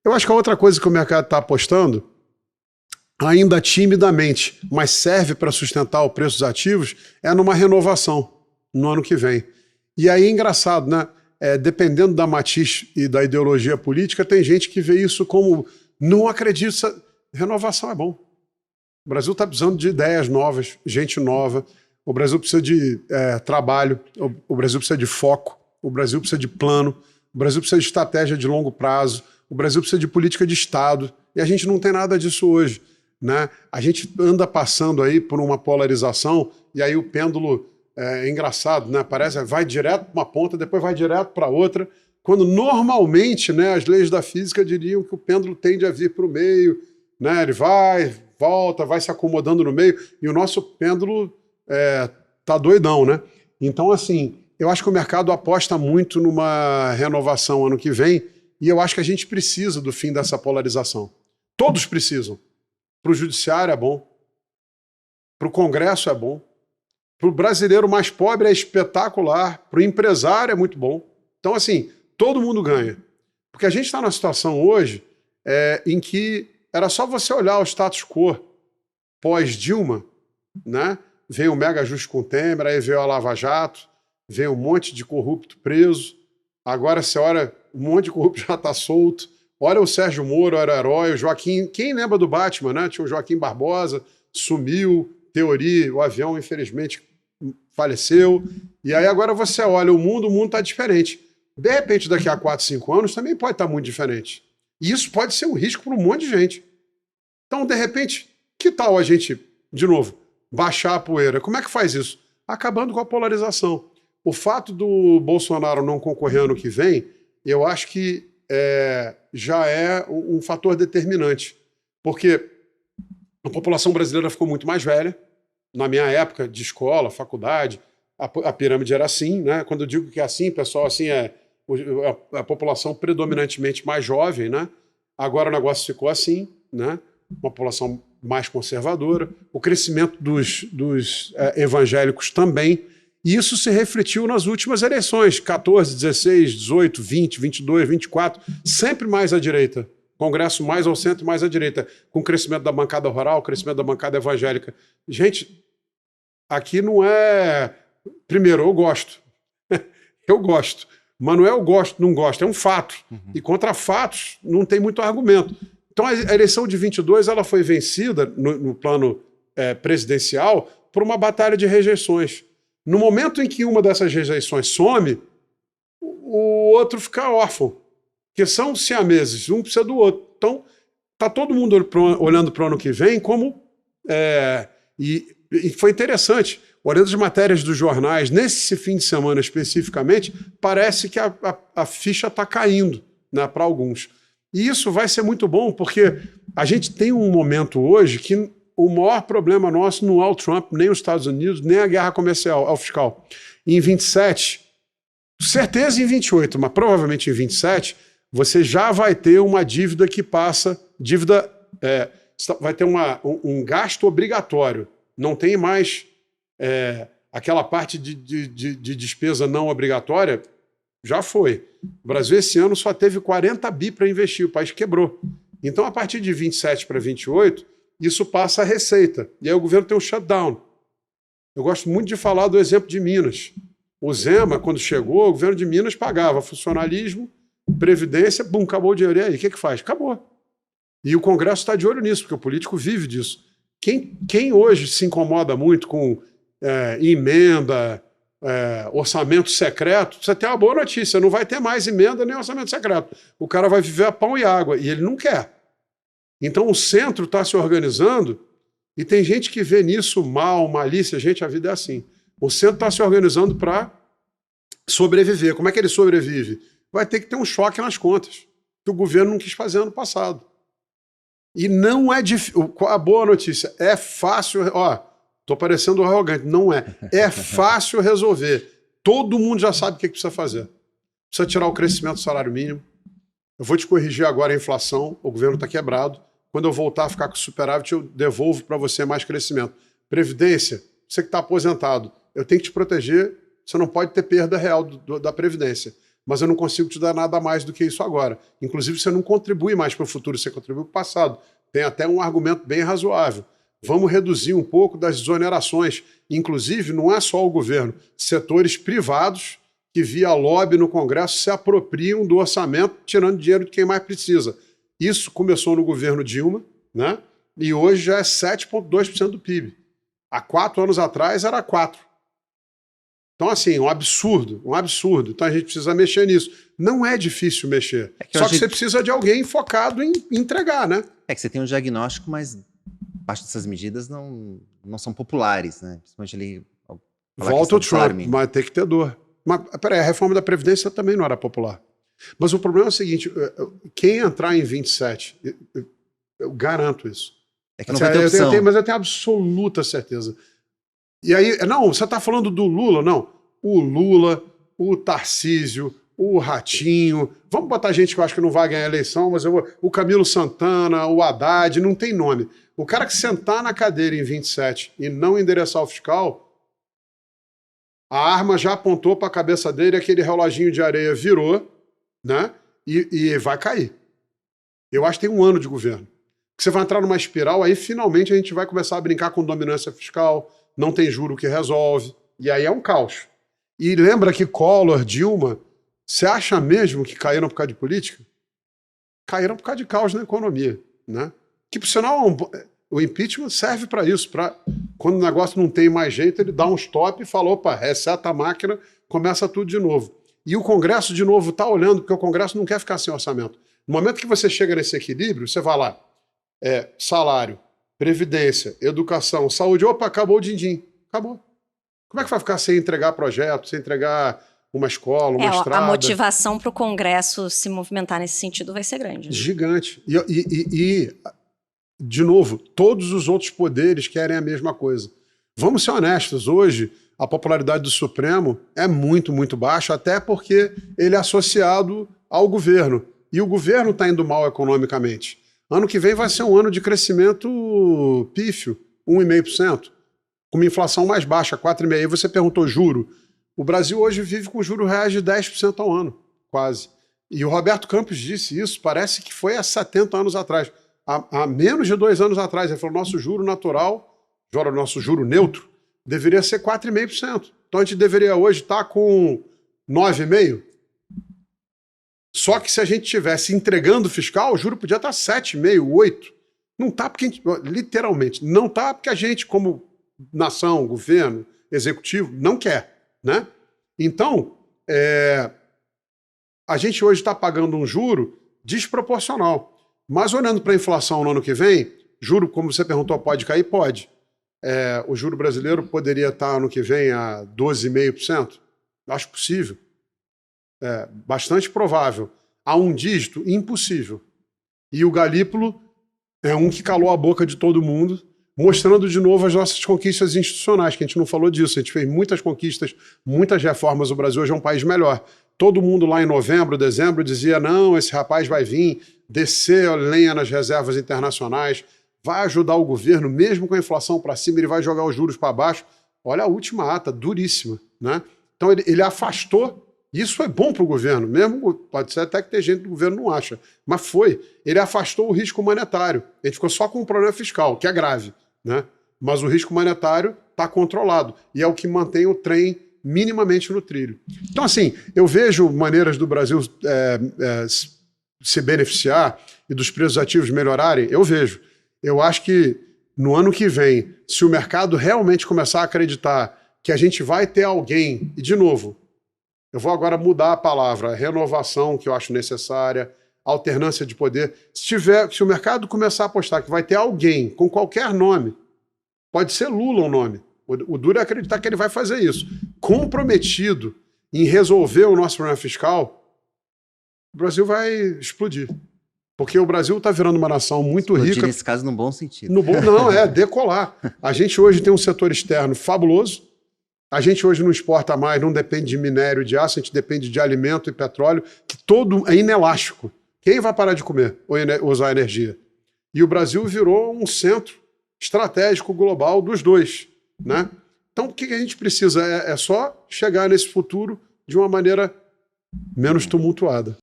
Eu acho que a outra coisa que o mercado está apostando, ainda timidamente, mas serve para sustentar o preço dos ativos, é numa renovação no ano que vem. E aí é engraçado, né? Dependendo da matiz e da ideologia política, tem gente que vê isso como não acredita. Renovação é bom. O Brasil está precisando de ideias novas, gente nova. O Brasil precisa de trabalho, o Brasil precisa de foco, o Brasil precisa de plano, o Brasil precisa de estratégia de longo prazo, o Brasil precisa de política de Estado. E a gente não tem nada disso hoje, né? A gente anda passando aí por uma polarização e aí o pêndulo é engraçado, né? Parece vai direto para uma ponta, depois vai direto para outra, quando normalmente, né, as leis da física diriam que o pêndulo tende a vir para o meio, né? Ele vai, volta, vai se acomodando no meio, e o nosso pêndulo tá doidão, né? Então, assim, eu acho que o mercado aposta muito numa renovação ano que vem, e eu acho que a gente precisa do fim dessa polarização. Todos precisam. Para o judiciário é bom, para o Congresso é bom, para o brasileiro mais pobre é espetacular, para o empresário é muito bom. Então, assim, todo mundo ganha. Porque a gente está numa situação hoje em que era só você olhar o status quo pós-Dilma, né? Veio o mega ajuste com o Temer, aí veio a Lava Jato, veio um monte de corrupto preso, agora você olha, um monte de corrupto já está solto, olha o Sérgio Moro, era o herói, o Joaquim, quem lembra do Batman, né? Tinha o Joaquim Barbosa, sumiu, teoria, o avião infelizmente faleceu, e aí agora você olha o mundo está diferente. De repente, daqui a 4, 5 anos, também pode estar muito diferente. E isso pode ser um risco para um monte de gente. Então, de repente, que tal a gente, de novo, baixar a poeira? Como é que faz isso? Acabando com a polarização. O fato do Bolsonaro não concorrer ano que vem, eu acho que já é um fator determinante. Porque a população brasileira ficou muito mais velha. Na minha época de escola, faculdade, a pirâmide era assim, né? Quando eu digo que é assim, pessoal, assim, a população predominantemente mais jovem, né? Agora o negócio ficou assim, né? Uma população mais conservadora, o crescimento dos evangélicos também, e isso se refletiu nas últimas eleições, 14, 16, 18, 20, 22, 24, sempre mais à direita. Congresso mais ao centro, mais à direita, com o crescimento da bancada rural, o crescimento da bancada evangélica. Gente, aqui não é... Primeiro, eu gosto. Eu gosto. Mas não é eu gosto, não gosto, é um fato. E contra fatos não tem muito argumento. Então a eleição de 22 ela foi vencida no plano presidencial por uma batalha de rejeições. No momento em que uma dessas rejeições some, o outro fica órfão. Que são siameses, um precisa do outro. Então, está todo mundo olhando para o ano que vem como... E foi interessante, olhando as matérias dos jornais, nesse fim de semana especificamente, parece que a ficha está caindo, né, para alguns. E isso vai ser muito bom, porque a gente tem um momento hoje que o maior problema nosso não é o Trump, nem os Estados Unidos, nem a guerra comercial, é o fiscal. Em 27, certeza em 28, mas provavelmente em 27... você já vai ter uma dívida que passa, vai ter um gasto obrigatório. Não tem mais aquela parte de despesa não obrigatória, já foi. O Brasil esse ano só teve 40 bi para investir, o país quebrou. Então, a partir de 27 para 28, isso passa a receita. E aí o governo tem um shutdown. Eu gosto muito de falar do exemplo de Minas. O Zema, quando chegou, o governo de Minas pagava funcionalismo, previdência, bum, acabou o dinheiro. E aí, o que faz? Acabou. E o Congresso está de olho nisso, porque o político vive disso. Quem hoje se incomoda muito com emenda, orçamento secreto, você tem uma boa notícia, não vai ter mais emenda nem orçamento secreto. O cara vai viver a pão e água, e ele não quer. Então o centro está se organizando, e tem gente que vê nisso mal, malícia. Gente, a vida é assim. O centro está se organizando para sobreviver. Como é que ele sobrevive? Vai ter que ter um choque nas contas, que o governo não quis fazer ano passado. E não é difícil. A boa notícia, é fácil... Estou parecendo arrogante, não é. É fácil resolver. Todo mundo já sabe o que precisa fazer. Precisa tirar o crescimento do salário mínimo. Eu vou te corrigir agora a inflação, o governo está quebrado. Quando eu voltar a ficar com superávit, eu devolvo para você mais crescimento. Previdência, você que está aposentado, eu tenho que te proteger, você não pode ter perda real da Previdência. mas eu não consigo te dar nada mais do que isso agora. Inclusive, você não contribui mais para o futuro, você contribui para o passado. Tem até um argumento bem razoável. Vamos reduzir um pouco das exonerações. Inclusive, não é só o governo, setores privados que, via lobby no Congresso, se apropriam do orçamento, tirando dinheiro de quem mais precisa. Isso começou no governo Dilma, né? E hoje já é 7,2% do PIB. Há 4 anos atrás era 4%. Então, assim, um absurdo, um absurdo. Então a gente precisa mexer nisso. Não é difícil mexer. Só que você precisa de alguém focado em entregar, né? É que você tem um diagnóstico, mas parte dessas medidas não são populares, né? Principalmente ali... Volta o Trump, mas tem que ter dor. Mas, peraí, a reforma da Previdência também não era popular. Mas o problema é o seguinte, quem entrar em 27, eu garanto isso. É que não vai ter opção. Mas eu tenho absoluta certeza. E aí, não, você está falando do Lula, não. O Lula, o Tarcísio, o Ratinho, vamos botar gente que eu acho que não vai ganhar a eleição, mas o Camilo Santana, o Haddad, não tem nome. O cara que sentar na cadeira em 27 e não endereçar o fiscal, a arma já apontou para a cabeça dele, aquele reloginho de areia virou, né? E vai cair. Eu acho que tem um ano de governo. Você vai entrar numa espiral, aí finalmente a gente vai começar a brincar com dominância fiscal, não tem juro que resolve, e aí é um caos. E lembra que Collor, Dilma, você acha mesmo que caíram por causa de política? Caíram por causa de caos na economia, né? Que, por sinal, o impeachment serve para isso, para quando o negócio não tem mais jeito, ele dá um stop e fala, opa, reseta a máquina, começa tudo de novo. E o Congresso, de novo, está olhando, porque o Congresso não quer ficar sem orçamento. No momento que você chega nesse equilíbrio, você vai lá, salário, previdência, educação, saúde, opa, acabou o din-din, acabou. Como é que vai ficar sem entregar projeto, sem entregar uma escola, uma estrada? A motivação para o Congresso se movimentar nesse sentido vai ser grande. Né? Gigante. E, de novo, todos os outros poderes querem a mesma coisa. Vamos ser honestos, hoje a popularidade do Supremo é muito, muito baixa, até porque ele é associado ao governo. E o governo está indo mal economicamente. Ano que vem vai ser um ano de crescimento pífio, 1,5%. Com uma inflação mais baixa, 4,5%. Aí você perguntou juro. O Brasil hoje vive com juros reais de 10% ao ano, quase. E o Roberto Campos disse isso, parece que foi há 70 anos atrás. Há menos de 2 anos atrás. Ele falou, nosso juro natural, nosso juro neutro, deveria ser 4,5%. Então a gente deveria hoje estar com 9,5%. Só que se a gente estivesse entregando fiscal, o juro podia estar 7,5%, 8%. Não está porque a gente, literalmente, não está porque a gente, como nação, governo, executivo, não quer, né? Então, a gente hoje está pagando um juro desproporcional. Mas olhando para a inflação no ano que vem, juro, como você perguntou, pode cair? Pode. O juro brasileiro poderia estar ano que vem a 12,5%? Acho possível. Bastante provável. A um dígito, impossível. E o Galípolo é um que calou a boca de todo mundo, mostrando de novo as nossas conquistas institucionais, que a gente não falou disso. A gente fez muitas conquistas, muitas reformas. O Brasil hoje é um país melhor. Todo mundo lá em novembro, dezembro, dizia, não, esse rapaz vai vir, descer a lenha nas reservas internacionais, vai ajudar o governo, mesmo com a inflação para cima, ele vai jogar os juros para baixo. Olha a última ata, duríssima, né? Então ele afastou. Isso foi bom para o governo, mesmo pode ser até que tem gente do governo não acha, mas foi. Ele afastou o risco monetário. A gente ficou só com um problema fiscal, que é grave, né? Mas o risco monetário está controlado e é o que mantém o trem minimamente no trilho. Então, assim, eu vejo maneiras do Brasil se beneficiar e dos preços ativos melhorarem, eu vejo. Eu acho que no ano que vem, se o mercado realmente começar a acreditar que a gente vai ter alguém, e de novo, eu vou agora mudar a palavra, renovação, que eu acho necessária, alternância de poder. Se o mercado começar a apostar que vai ter alguém com qualquer nome, pode ser Lula o nome, o duro é acreditar que ele vai fazer isso, comprometido em resolver o nosso problema fiscal, o Brasil vai explodir. Porque o Brasil está virando uma nação muito rica. Nesse caso, no bom sentido. Não, decolar. A gente hoje tem um setor externo fabuloso. A gente hoje não exporta mais, não depende de minério, de aço, a gente depende de alimento e petróleo, que todo é inelástico. Quem vai parar de comer ou usar energia? E o Brasil virou um centro estratégico global dos dois, né? Então, o que a gente precisa? É só chegar nesse futuro de uma maneira menos tumultuada.